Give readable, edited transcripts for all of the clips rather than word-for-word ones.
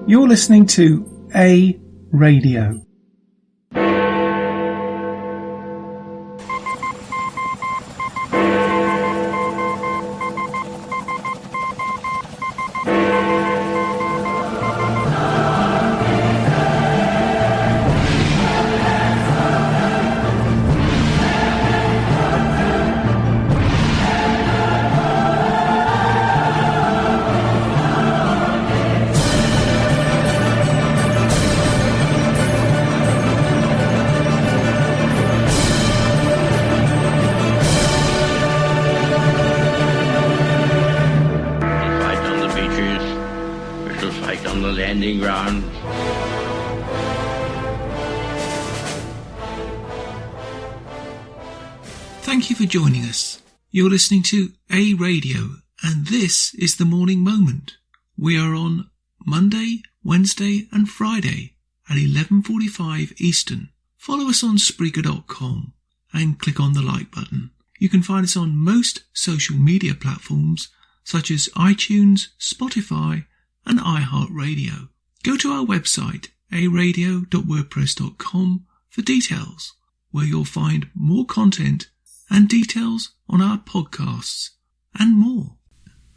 You're listening to A Radio. Thank you for joining us. You're listening to A Radio, and this is the Morning Moment. We are on Monday, Wednesday and Friday at 11:45 Eastern. Follow us on Spreaker.com and click on the like button. You can find us on most social media platforms such as iTunes, Spotify and iHeartRadio. Go to our website, aradio.wordpress.com, for details, where you'll find more content and details on our podcasts and more.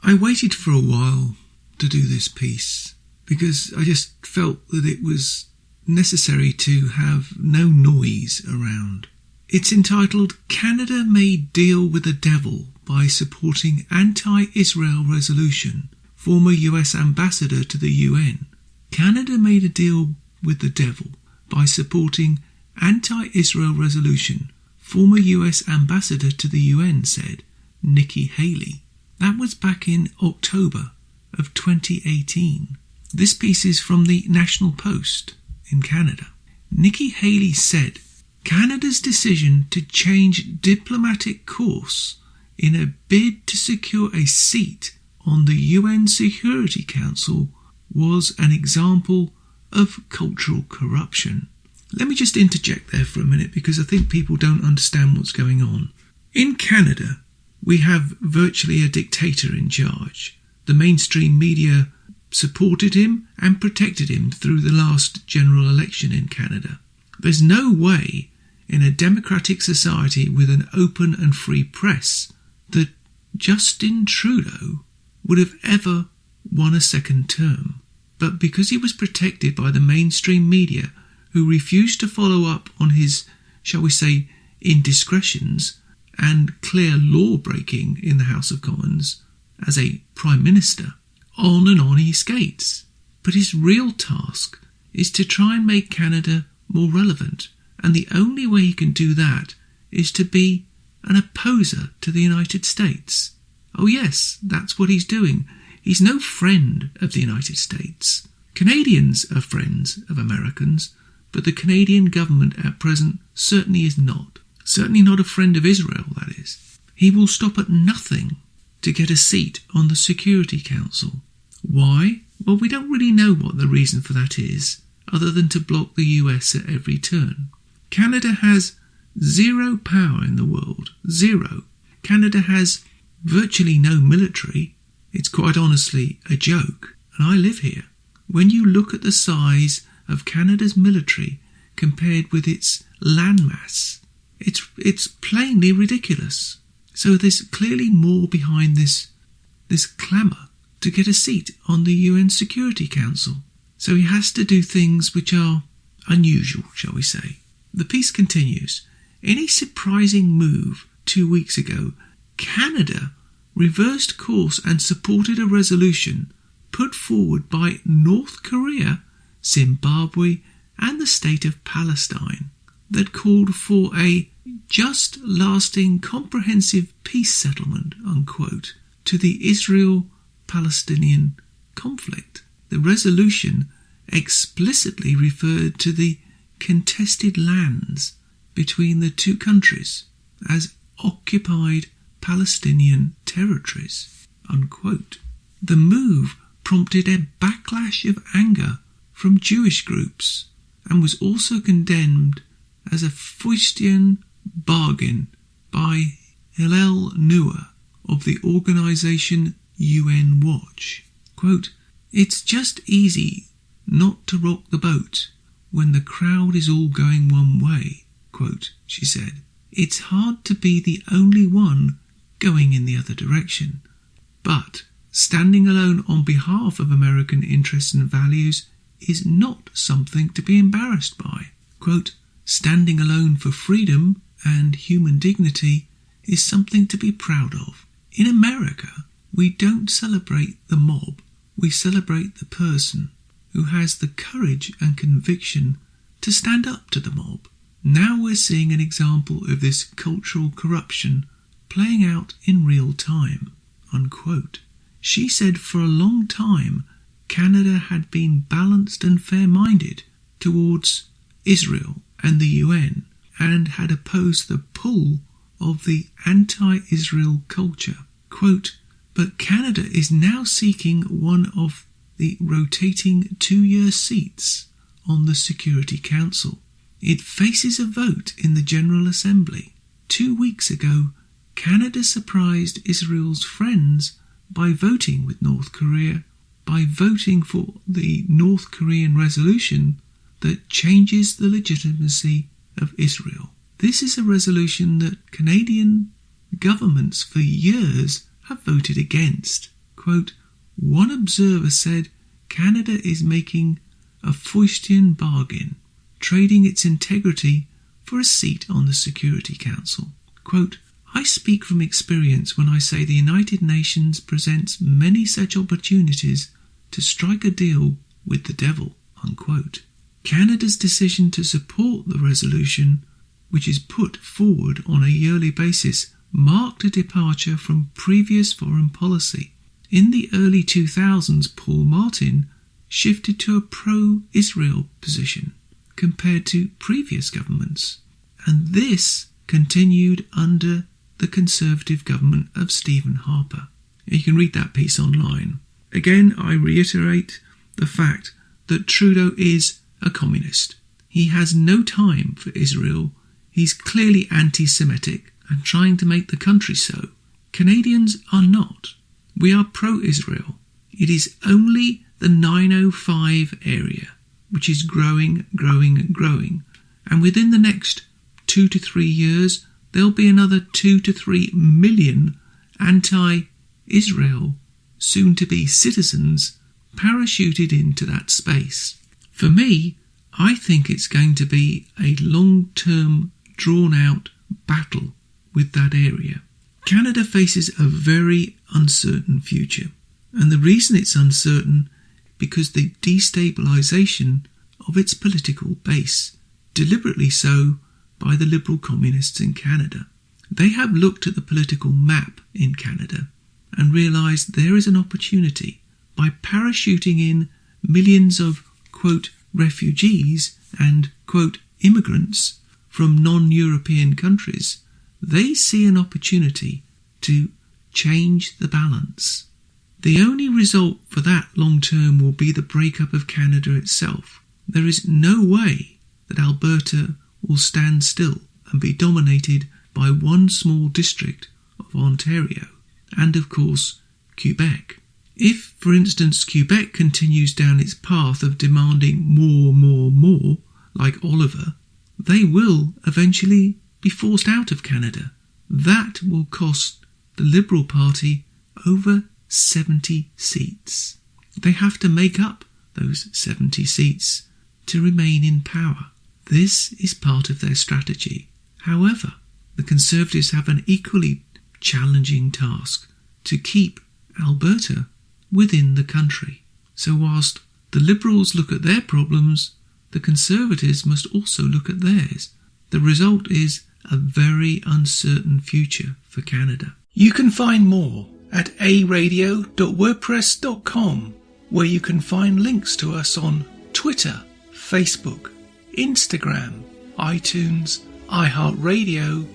I waited for a while to do this piece because I just felt that it was necessary to have no noise around. It's entitled "Canada May Deal with the Devil by Supporting Anti-Israel Resolution." Former US Ambassador to the UN. Canada made a deal with the devil by supporting anti-Israel resolution, former US Ambassador to the UN said, Nikki Haley. That was back in October of 2018. This piece is from the National Post in Canada. Nikki Haley said, Canada's decision to change diplomatic course in a bid to secure a seat on the UN Security Council was an example of cultural corruption. Let me just interject there for a minute because I think people don't understand what's going on. In Canada, we have virtually a dictator in charge. The mainstream media supported him and protected him through the last general election in Canada. There's no way in a democratic society with an open and free press that Justin Trudeau would have ever won a second term. But because he was protected by the mainstream media, who refused to follow up on his, shall we say, indiscretions and clear law-breaking in the House of Commons as a Prime Minister, on and on he skates. But his real task is to try and make Canada more relevant, and the only way he can do that is to be an opposer to the United States. Oh yes, that's what he's doing. He's no friend of the United States. Canadians are friends of Americans, but the Canadian government at present certainly is not. Certainly not a friend of Israel, that is. He will stop at nothing to get a seat on the Security Council. Why? Well, we don't really know what the reason for that is, other than to block the US at every turn. Canada has zero power in the world. Zero. Canada has virtually no military. It's quite honestly a joke. And I live here. When you look at the size of Canada's military compared with its landmass, it's plainly ridiculous. So there's clearly more behind this clamour to get a seat on the UN Security Council. So he has to do things which are unusual, shall we say. The piece continues. In a surprising move 2 weeks ago, Canada reversed course and supported a resolution put forward by North Korea, Zimbabwe and the state of Palestine that called for a just, lasting, comprehensive peace settlement, unquote, to the Israel-Palestinian conflict. The resolution explicitly referred to the contested lands between the two countries as occupied Palestinian territories, unquote. The move prompted a backlash of anger from Jewish groups and was also condemned as a Faustian bargain by Hillel Neuer of the organisation UN Watch. Quote, "It's just easy not to rock the boat when the crowd is all going one way. Quote, she said, "It's hard to be the only one going in the other direction. But standing alone on behalf of American interests and values is not something to be embarrassed by. Quote, standing alone for freedom and human dignity is something to be proud of. In America, we don't celebrate the mob, we celebrate the person who has the courage and conviction to stand up to the mob. Now we're seeing an example of this cultural corruption playing out in real time." Unquote. She said for a long time Canada had been balanced and fair-minded towards Israel and the UN and had opposed the pull of the anti-Israel culture. Quote, "But Canada is now seeking one of the rotating 2-year seats on the Security Council. It faces a vote in the General Assembly. 2 weeks ago, Canada surprised Israel's friends by voting with North Korea, by voting for the North Korean resolution that changes the legitimacy of Israel. This is a resolution that Canadian governments for years have voted against." Quote, "One observer said Canada is making a Faustian bargain, trading its integrity for a seat on the Security Council." Quote, "I speak from experience when I say the United Nations presents many such opportunities to strike a deal with the devil." Unquote. Canada's decision to support the resolution, which is put forward on a yearly basis, marked a departure from previous foreign policy. In the early 2000s, Paul Martin shifted to a pro-Israel position compared to previous governments, and this continued under the Conservative government of Stephen Harper. You can read that piece online. Again, I reiterate the fact that Trudeau is a communist. He has no time for Israel. He's clearly anti-Semitic and trying to make the country so. Canadians are not. We are pro-Israel. It is only the 905 area, which is growing, and within the next 2 to 3 years, there'll be another 2 to 3 million anti-Israel, soon-to-be citizens, parachuted into that space. For me, I think it's going to be a long-term, drawn-out battle with that area. Canada faces a very uncertain future, and the reason it's uncertain because the destabilisation of its political base, deliberately so by the Liberal Communists in Canada. They have looked at the political map in Canada and realised there is an opportunity by parachuting in millions of, quote, refugees and, quote, immigrants from non-European countries. They see an opportunity to change the balance. The only result for that long term will be the breakup of Canada itself. There is no way that Alberta will stand still and be dominated by one small district of Ontario and, of course, Quebec. If, for instance, Quebec continues down its path of demanding more, like Oliver, they will eventually be forced out of Canada. That will cost the Liberal Party over 70 seats. They have to make up those 70 seats to remain in power. This is part of their strategy. However, the Conservatives have an equally challenging task to keep Alberta within the country. So whilst the Liberals look at their problems, the Conservatives must also look at theirs. The result is a very uncertain future for Canada. You can find more at aradio.wordpress.com, where you can find links to us on Twitter, Facebook, Instagram, iTunes, iHeartRadio,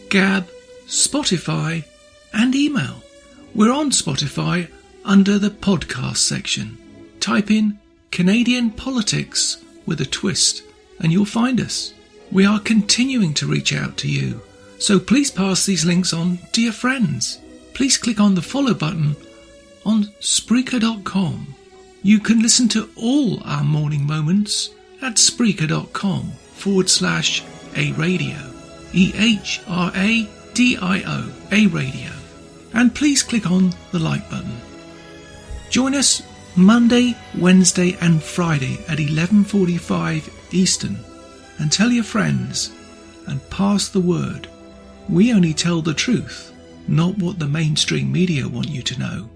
Gab, Spotify, and email. We're on Spotify under the podcast section. Type in Canadian Politics with a twist and you'll find us. We are continuing to reach out to you, so please pass these links on to your friends. Please click on the follow button on Spreaker.com You can listen to all our morning moments at Spreaker.com/A-Radio, EHRADIO, A-Radio. And please click on the like button. Join us Monday, Wednesday and Friday at 11:45 Eastern, and tell your friends and pass the word. We only tell the truth, not what the mainstream media want you to know.